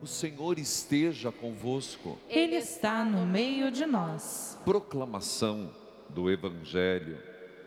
O Senhor esteja convosco. Ele está no meio de nós. Proclamação do Evangelho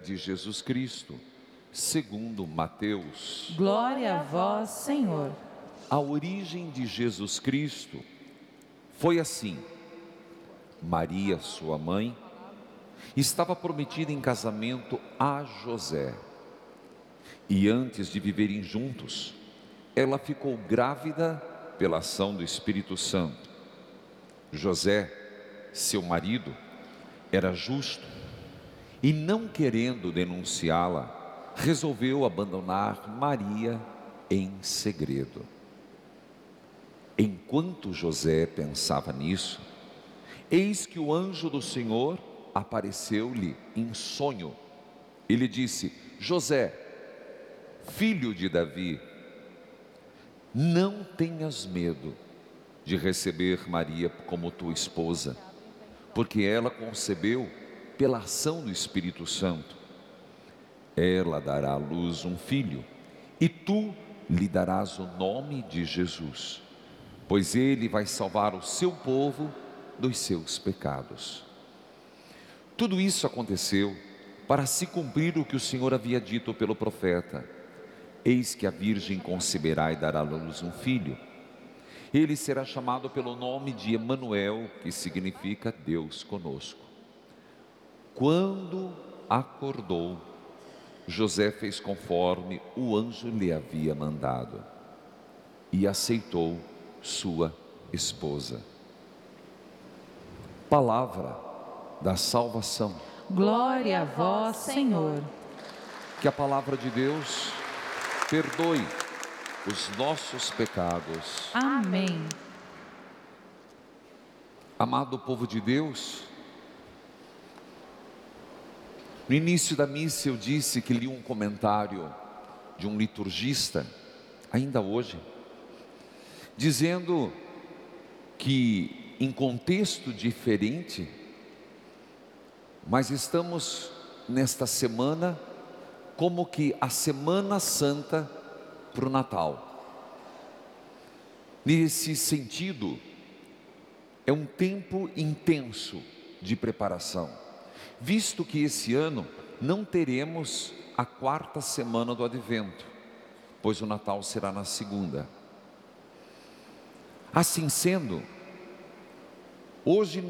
de Jesus Cristo, segundo Mateus. Glória a vós, Senhor. A origem de Jesus Cristo foi assim: Maria, sua mãe, estava prometida em casamento a José. E antes de viverem juntos, ela ficou grávida pela ação do Espírito Santo. José, seu marido, era justo e, não querendo denunciá-la, resolveu abandonar Maria em segredo. Enquanto José pensava nisso, eis que o anjo do Senhor apareceu-lhe em sonho. Ele disse: José, filho de Davi, não tenhas medo de receber Maria como tua esposa, porque ela concebeu pela ação do Espírito Santo. Ela dará à luz um filho, e tu lhe darás o nome de Jesus, pois ele vai salvar o seu povo dos seus pecados. Tudo isso aconteceu para se cumprir o que o Senhor havia dito pelo profeta: eis que a virgem conceberá e dará à luz um filho. Ele será chamado pelo nome de Emanuel, que significa Deus conosco. Quando acordou, José fez conforme o anjo lhe havia mandado e aceitou sua esposa. Palavra da salvação. Glória a vós, Senhor. Que a palavra de Deus perdoe os nossos pecados. Amém. Amado povo de Deus, no início da missa eu disse que li um comentário de um liturgista, ainda hoje, dizendo que em contexto diferente, mas estamos nesta semana como que a Semana Santa para o Natal. Nesse sentido, é um tempo intenso de preparação, visto que esse ano não teremos a quarta semana do Advento, pois o Natal será na segunda. Assim sendo, hoje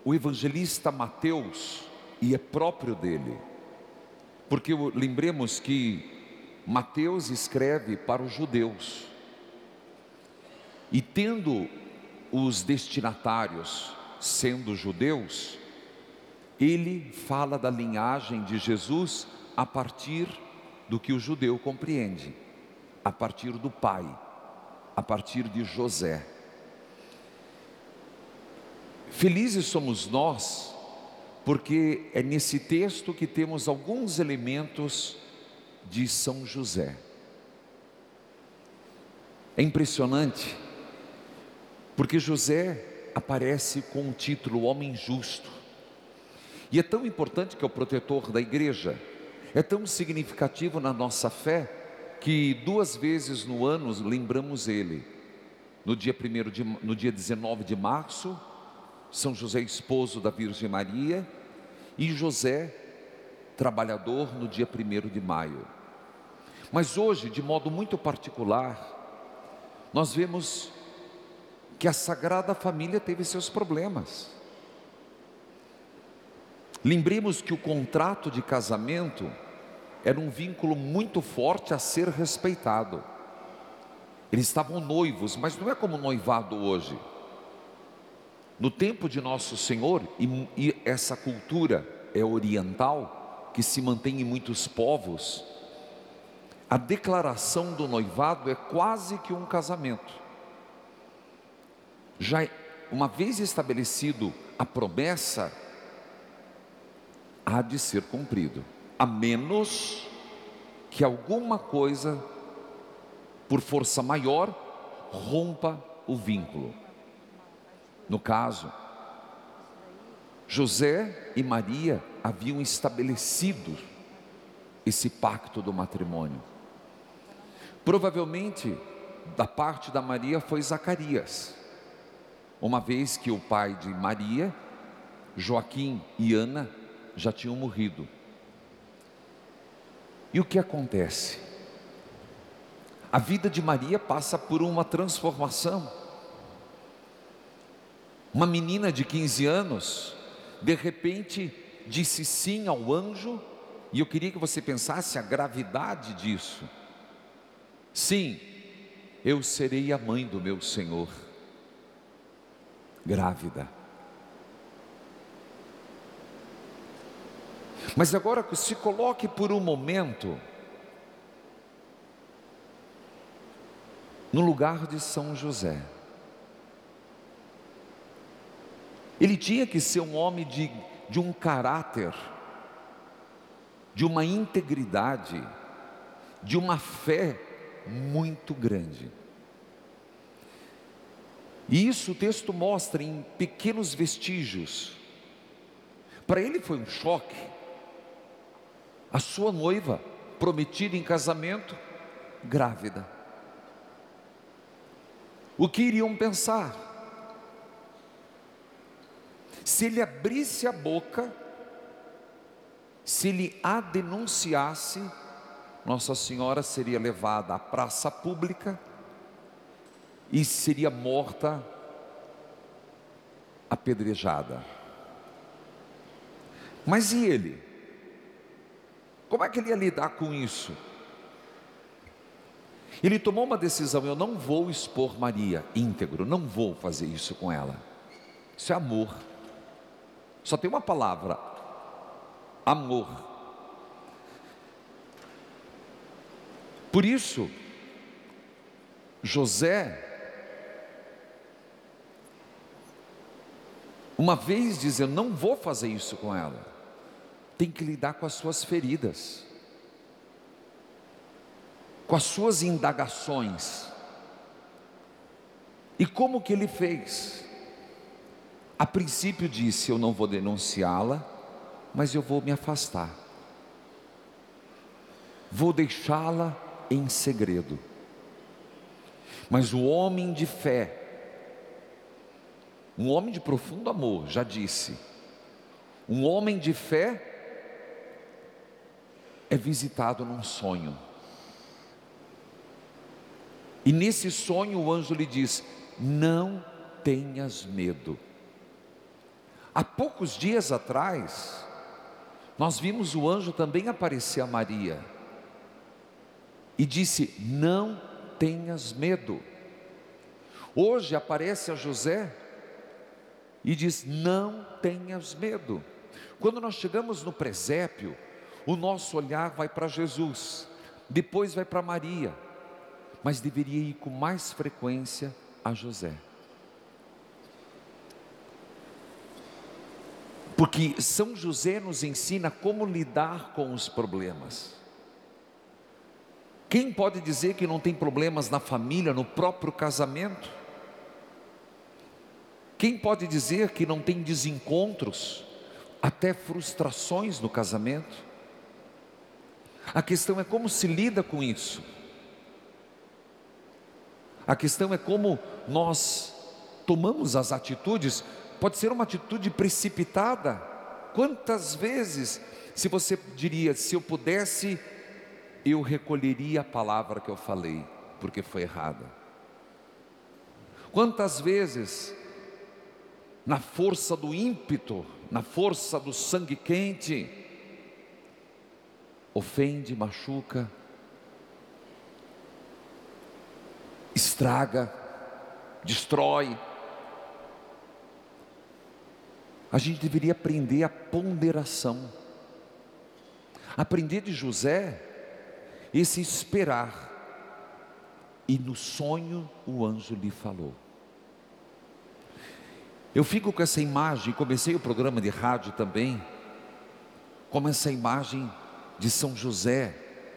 o evangelista Mateus, e é próprio dele, porque lembremos que Mateus escreve para os judeus, e tendo os destinatários sendo judeus, ele fala da linhagem de Jesus a partir do que o judeu compreende, a partir do pai, a partir de José. Felizes somos nós, porque é nesse texto que temos alguns elementos de São José. É impressionante, porque José aparece com o título Homem Justo, e é tão importante que é o protetor da igreja, é tão significativo na nossa fé, que 2 vezes no ano lembramos ele. No dia 19 de março, São José, esposo da Virgem Maria, e José, trabalhador, no dia 1º de maio. Mas hoje, de modo muito particular, nós vemos que a Sagrada Família teve seus problemas. Lembremos que o contrato de casamento era um vínculo muito forte a ser respeitado. Eles estavam noivos, mas não é como noivado hoje. No tempo de Nosso Senhor, e essa cultura é oriental, que se mantém em muitos povos, a declaração do noivado é quase que um casamento. Já uma vez estabelecido a promessa, há de ser cumprido, a menos que alguma coisa, por força maior, rompa o vínculo. No caso, José e Maria haviam estabelecido esse pacto do matrimônio. Provavelmente da parte da Maria foi Zacarias, uma vez que o pai de Maria, Joaquim e Ana, já tinham morrido. E o que acontece? A vida de Maria passa por uma transformação. Uma menina de 15 anos, de repente, disse sim ao anjo, e eu queria que você pensasse a gravidade disso. Sim, eu serei a mãe do meu Senhor. Grávida. Mas agora se coloque por um momento no lugar de São José. Ele tinha que ser um homem de um caráter, de uma integridade, de uma fé muito grande. E isso o texto mostra em pequenos vestígios. Para ele foi um choque. A sua noiva, prometida em casamento, grávida. O que iriam pensar? Se ele abrisse a boca, se ele a denunciasse, Nossa Senhora seria levada à praça pública e seria morta, apedrejada. Mas e ele? Como é que ele ia lidar com isso? Ele tomou uma decisão: eu não vou expor Maria íntegro, não vou fazer isso com ela. Isso é amor. Só tem uma palavra: amor. Por isso, José, uma vez diz: eu não vou fazer isso com ela, tem que lidar com as suas feridas, com as suas indagações. E como que ele fez? A princípio disse: eu não vou denunciá-la, mas eu vou me afastar, vou deixá-la em segredo. Mas o homem de fé, um homem de profundo amor, já disse, um homem de fé é visitado num sonho. E nesse sonho o anjo lhe diz: não tenhas medo. Há poucos dias atrás, nós vimos o anjo também aparecer a Maria e disse: não tenhas medo. Hoje aparece a José e diz: não tenhas medo. Quando nós chegamos no presépio, o nosso olhar vai para Jesus, depois vai para Maria, mas deveria ir com mais frequência a José. Porque São José nos ensina como lidar com os problemas. Quem pode dizer que não tem problemas na família, no próprio casamento? Quem pode dizer que não tem desencontros, até frustrações no casamento? A questão é como se lida com isso. A questão é como nós tomamos as atitudes. Pode ser uma atitude precipitada. Quantas vezes, se você diria: se eu pudesse, eu recolheria a palavra que eu falei, porque foi errada. Quantas vezes, na força do ímpeto, na força do sangue quente, ofende, machuca, estraga, destrói. A gente deveria aprender a ponderação, aprender de José esse esperar. E no sonho o anjo lhe falou. Eu fico com essa imagem, comecei o programa de rádio também, com essa imagem de São José,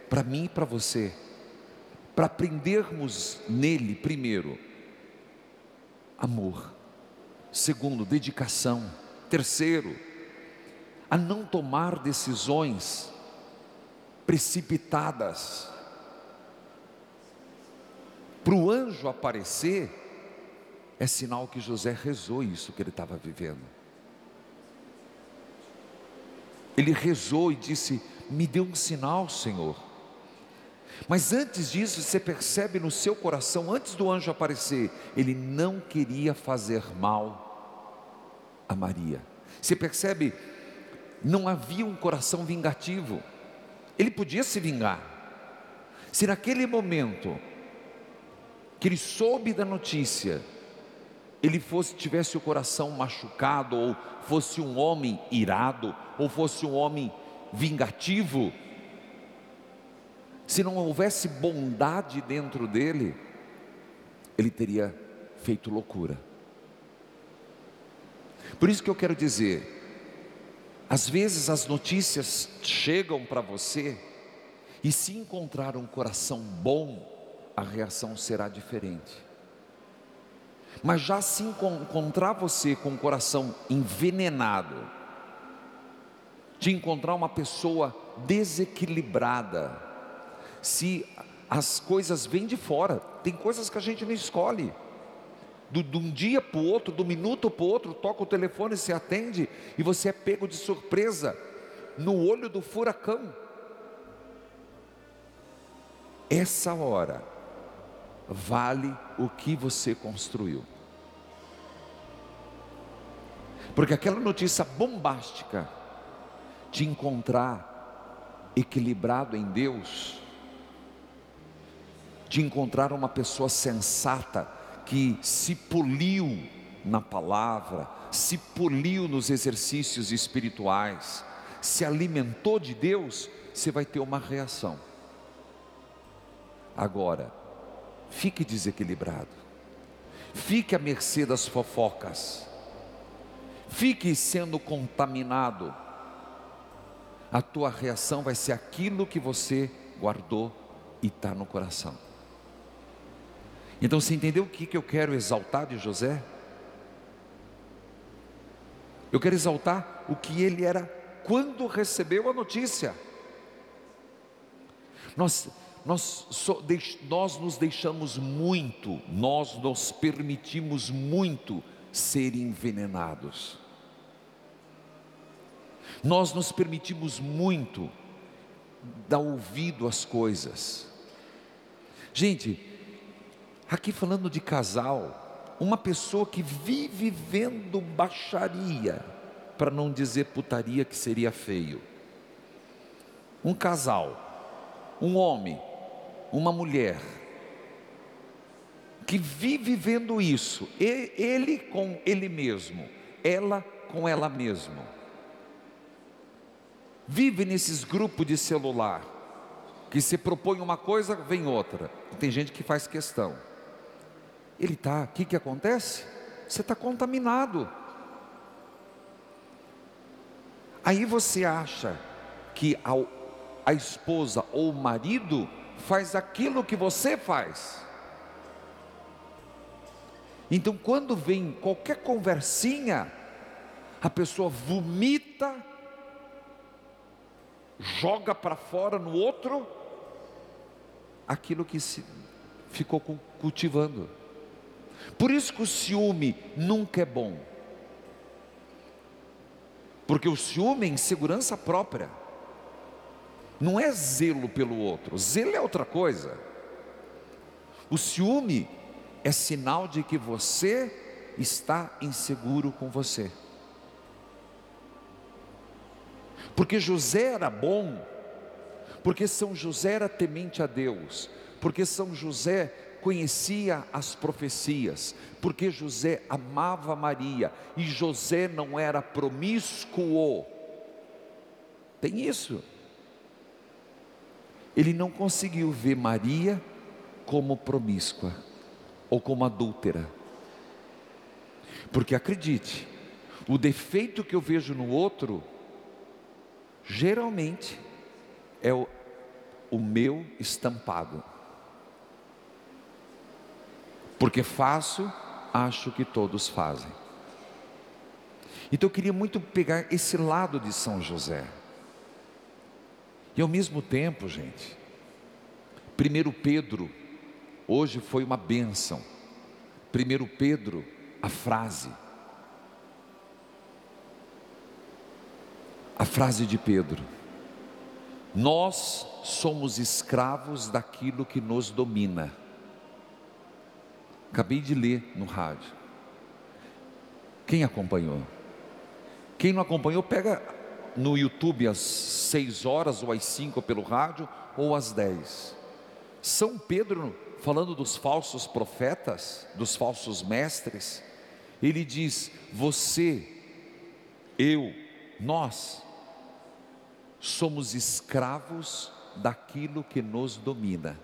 para mim e para você, para aprendermos nele, primeiro, amor, segundo, dedicação, terceiro, a não tomar decisões precipitadas, para o anjo aparecer, é sinal que José rezou isso que ele estava vivendo. Ele rezou e disse: me dê um sinal, Senhor. Mas antes disso, você percebe no seu coração, antes do anjo aparecer, ele não queria fazer mal a Maria. Você percebe? Não havia um coração vingativo. Ele podia se vingar. Se naquele momento que ele soube da notícia, ele tivesse o coração machucado, ou fosse um homem irado, ou fosse um homem vingativo, se não houvesse bondade dentro dele, ele teria feito loucura. Por isso que eu quero dizer, às vezes as notícias chegam para você, e se encontrar um coração bom, a reação será diferente. Mas já se encontrar você com o coração envenenado, de encontrar uma pessoa desequilibrada, se as coisas vêm de fora, tem coisas que a gente não escolhe, de um dia para o outro, do minuto para o outro, toca o telefone, se atende, e você é pego de surpresa, no olho do furacão. Essa hora vale o que você construiu, porque aquela notícia bombástica, te encontrar equilibrado em Deus, de encontrar uma pessoa sensata, que se poliu na palavra, se poliu nos exercícios espirituais, se alimentou de Deus, você vai ter uma reação. Agora, fique desequilibrado, fique à mercê das fofocas, fique sendo contaminado, a tua reação vai ser aquilo que você guardou e está no coração. Então você entendeu o que eu quero exaltar de José? Eu quero exaltar o que ele era quando recebeu a notícia. Nós nos deixamos muito, nós nos permitimos muito ser envenenados. Nós nos permitimos muito dar ouvido às coisas. Gente, aqui falando de casal, uma pessoa que vive vendo baixaria, para não dizer putaria, que seria feio. Um casal, um homem, uma mulher, que vive vendo isso, ele com ele mesmo, ela com ela mesma. Vive nesses grupos de celular, que se propõe uma coisa, vem outra. Tem gente que faz questão. Ele está, o que acontece? Você está contaminado. Aí você acha que a esposa ou o marido faz aquilo que você faz. Então quando vem qualquer conversinha, a pessoa vomita, joga para fora no outro aquilo que se ficou cultivando. Por isso que o ciúme nunca é bom, porque o ciúme é insegurança própria, não é zelo pelo outro. Zelo é outra coisa. O ciúme é sinal de que você está inseguro com você. Porque José era bom, porque São José era temente a Deus, porque São José conhecia as profecias, porque José amava Maria, e José não era promíscuo. Tem isso. Ele não conseguiu ver Maria como promíscua, ou como adúltera. Porque acredite, o defeito que eu vejo no outro, geralmente é o meu estampado. Porque faço, acho que todos fazem. Então eu queria muito pegar esse lado de São José. E ao mesmo tempo, gente, 1 Pedro, Hoje foi uma bênção. 1 Pedro, a frase de Pedro: nós somos escravos daquilo que nos domina. Acabei de ler no rádio. Quem acompanhou? Quem não acompanhou, pega no YouTube às 6 horas, ou às 5 pelo rádio, ou às 10. São Pedro, falando dos falsos profetas, dos falsos mestres, ele diz: você, eu, nós somos escravos daquilo que nos domina.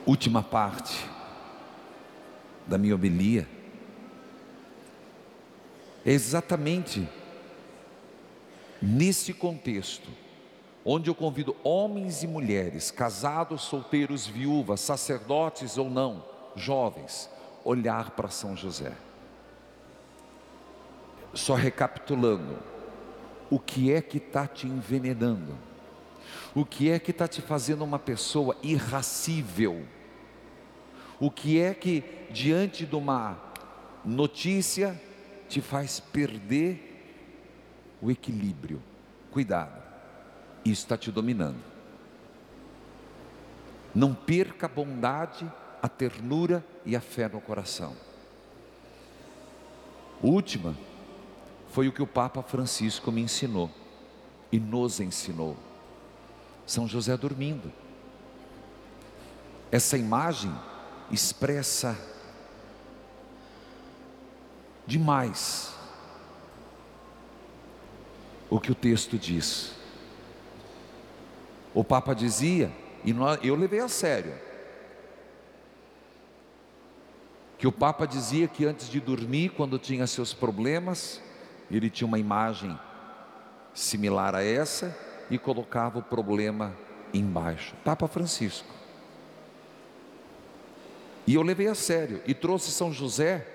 Última parte da minha homilia é exatamente nesse contexto, onde eu convido homens e mulheres, casados, solteiros, viúvas, sacerdotes ou não, jovens, olhar para São José. Só recapitulando, o que é que está te envenenando? O que é que está te fazendo uma pessoa irascível? O que é que, diante de uma notícia, te faz perder o equilíbrio? Cuidado, isso está te dominando. Não perca a bondade, a ternura e a fé no coração. Última foi o que o Papa Francisco me ensinou e nos ensinou: São José dormindo. Essa imagem expressa demais o que o texto diz. O Papa dizia, e eu levei a sério, que o Papa dizia que antes de dormir, quando tinha seus problemas, ele tinha uma imagem similar a essa e colocava o problema embaixo. Papa Francisco. E eu levei a sério e trouxe São José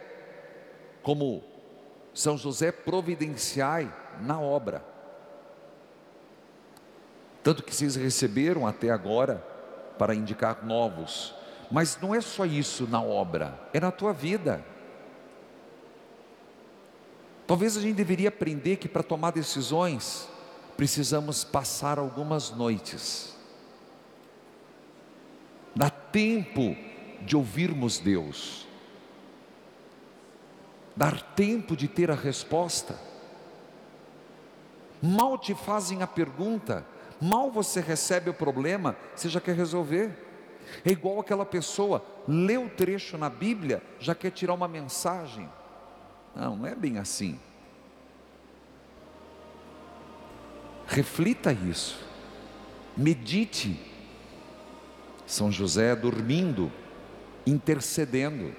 como São José providenciai na obra. Tanto que vocês receberam até agora para indicar novos. Mas não é só isso na obra, é na tua vida. Talvez a gente deveria aprender que para tomar decisões precisamos passar algumas noites. Dá tempo de ouvirmos Deus. Dar tempo de ter a resposta. Mal te fazem a pergunta, mal você recebe o problema, você já quer resolver. É igual aquela pessoa, lê o trecho na Bíblia, já quer tirar uma mensagem. Não é bem assim. Reflita isso, medite. São José dormindo, intercedendo.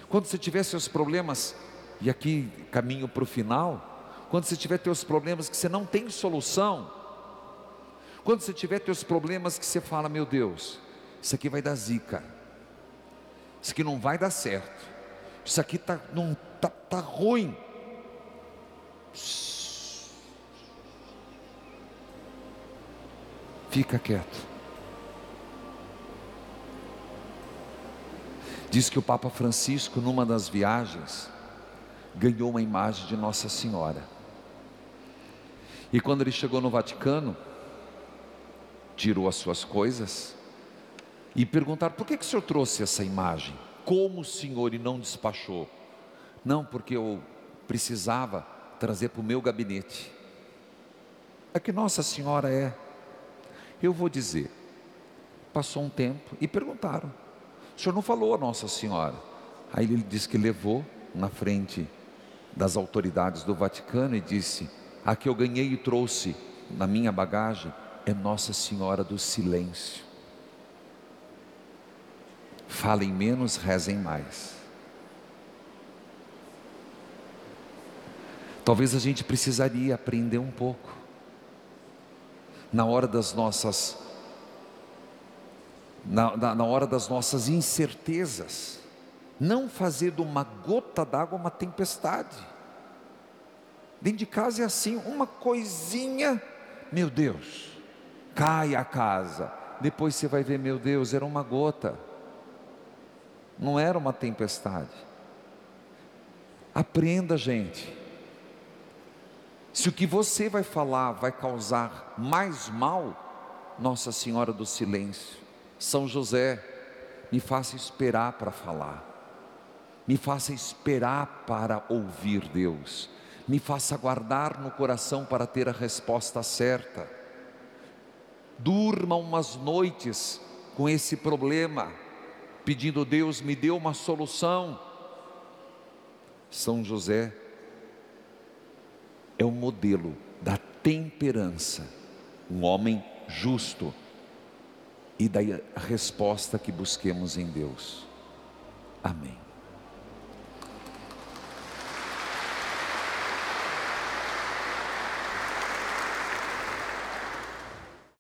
Quando você tiver seus problemas, e aqui caminho para o final, quando você tiver teus problemas que você não tem solução, quando você tiver teus problemas que você fala: meu Deus, isso aqui vai dar zica, isso aqui não vai dar certo, isso aqui tá ruim. Fica quieto. Diz que o Papa Francisco, numa das viagens, ganhou uma imagem de Nossa Senhora. E quando ele chegou no Vaticano, tirou as suas coisas e perguntaram: por que o senhor trouxe essa imagem? Como o senhor e não despachou? Não, porque eu precisava trazer para o meu gabinete. É que Nossa Senhora é. Eu vou dizer, passou um tempo e perguntaram: o senhor não falou a Nossa Senhora? Aí ele disse que levou na frente das autoridades do Vaticano e disse: a que eu ganhei e trouxe na minha bagagem é Nossa Senhora do Silêncio. Falem menos, rezem mais. Talvez a gente precisaria aprender um pouco na hora das nossas na hora das nossas incertezas, não fazer de uma gota d'água uma tempestade. Dentro de casa é assim, uma coisinha, meu Deus, cai a casa. Depois você vai ver, meu Deus, era uma gota, não era uma tempestade. Aprenda, gente. Se o que você vai falar vai causar mais mal, Nossa Senhora do Silêncio, São José, me faça esperar para falar, me faça esperar para ouvir Deus, me faça guardar no coração para ter a resposta certa. Durma umas noites com esse problema, pedindo: Deus, me dê uma solução. São José é o modelo da temperança, um homem justo, e da resposta que busquemos em Deus. Amém.